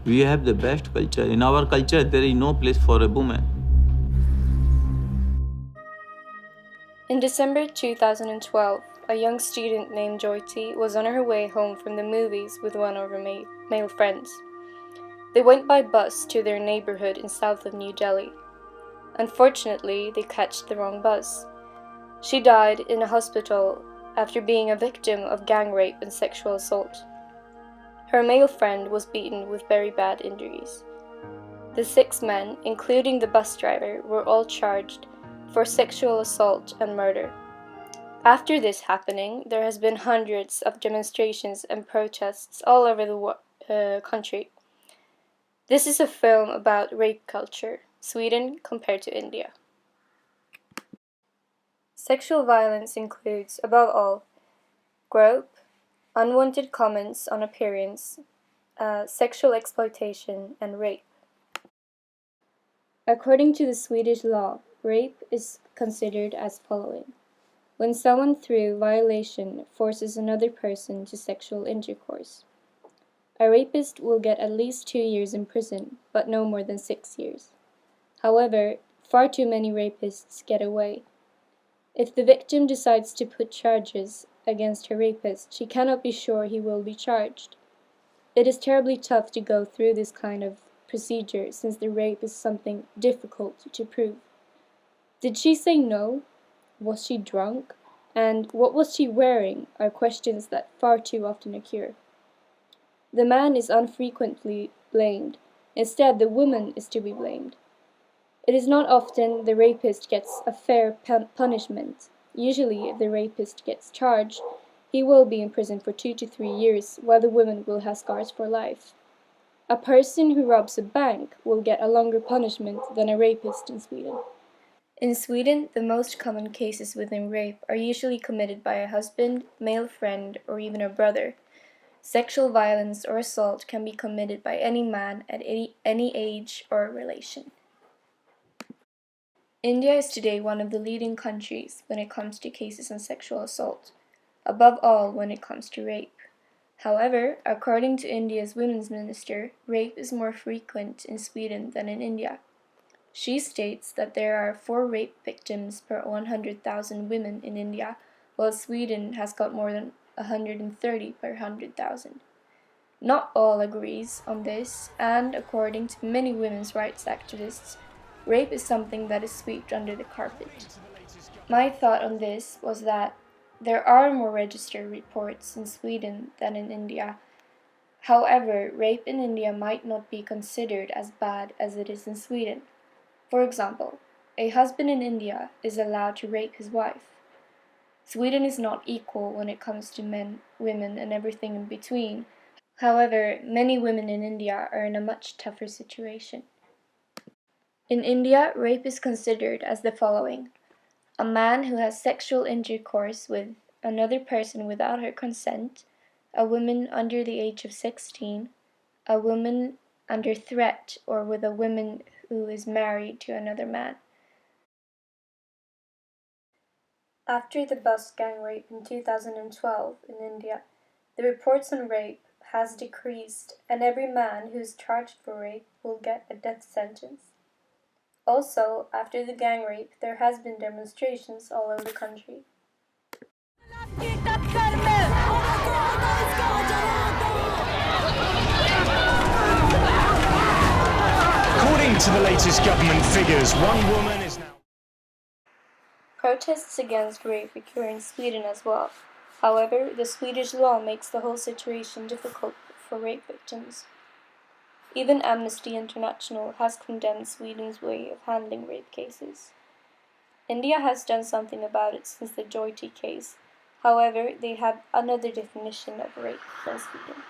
We have the best culture. In our culture, there is no place for a woman. In December 2012, a young student named Jyoti was on her way home from the movies with one of her male friends. They went by bus to their neighborhood in south of New Delhi. Unfortunately, they catched the wrong bus. She died in a hospital after being a victim of gang rape and sexual assault. Her male friend was beaten with very bad injuries. The 6 men, including the bus driver, were all charged for sexual assault and murder. After this happening, there has been hundreds of demonstrations and protests all over the country. This is a film about rape culture, Sweden compared to India. Sexual violence includes, above all, grope, unwanted comments on appearance, sexual exploitation, and rape. According to the Swedish law, rape is considered as following: when someone through violation forces another person to sexual intercourse. A rapist will get at least 2 years in prison, but no more than 6 years. However, far too many rapists get away. If the victim decides to put charges against her rapist, she cannot be sure he will be charged. It is terribly tough to go through this kind of procedure since the rape is something difficult to prove. Did she say no? Was she drunk? And what was she wearing are questions that far too often occur. The man is unfrequently blamed. Instead, the woman is to be blamed. It is not often the rapist gets a fair punishment. Usually, if the rapist gets charged, he will be in prison for 2 to 3 years, while the woman will have scars for life. A person who robs a bank will get a longer punishment than a rapist in Sweden. In Sweden, the most common cases within rape are usually committed by a husband, male friend, or even a brother. Sexual violence or assault can be committed by any man at any age or relation. India is today one of the leading countries when it comes to cases of sexual assault, above all when it comes to rape. However, according to India's women's minister, rape is more frequent in Sweden than in India. She states that there are 4 rape victims per 100,000 women in India, while Sweden has got more than 130 per 100,000. Not all agrees on this, and according to many women's rights activists, rape is something that is swept under the carpet. My thought on this was that there are more registered reports in Sweden than in India. However, rape in India might not be considered as bad as it is in Sweden. For example, a husband in India is allowed to rape his wife. Sweden is not equal when it comes to men, women, and everything in between. However, many women in India are in a much tougher situation. In India, rape is considered as the following: a man who has sexual intercourse with another person without her consent, a woman under the age of 16, a woman under threat, or with a woman who is married to another man. After the bus gang rape in 2012 in India, the reports on rape has decreased, and every man who is charged for rape will get a death sentence. Also, after the gang rape, there has been demonstrations all over the country. According to the latest government figures, one woman is now... Protests against rape occur in Sweden as well. However, the Swedish law makes the whole situation difficult for rape victims. Even Amnesty International has condemned Sweden's way of handling rape cases. India has done something about it since the Jyoti case. However, they have another definition of rape than Sweden.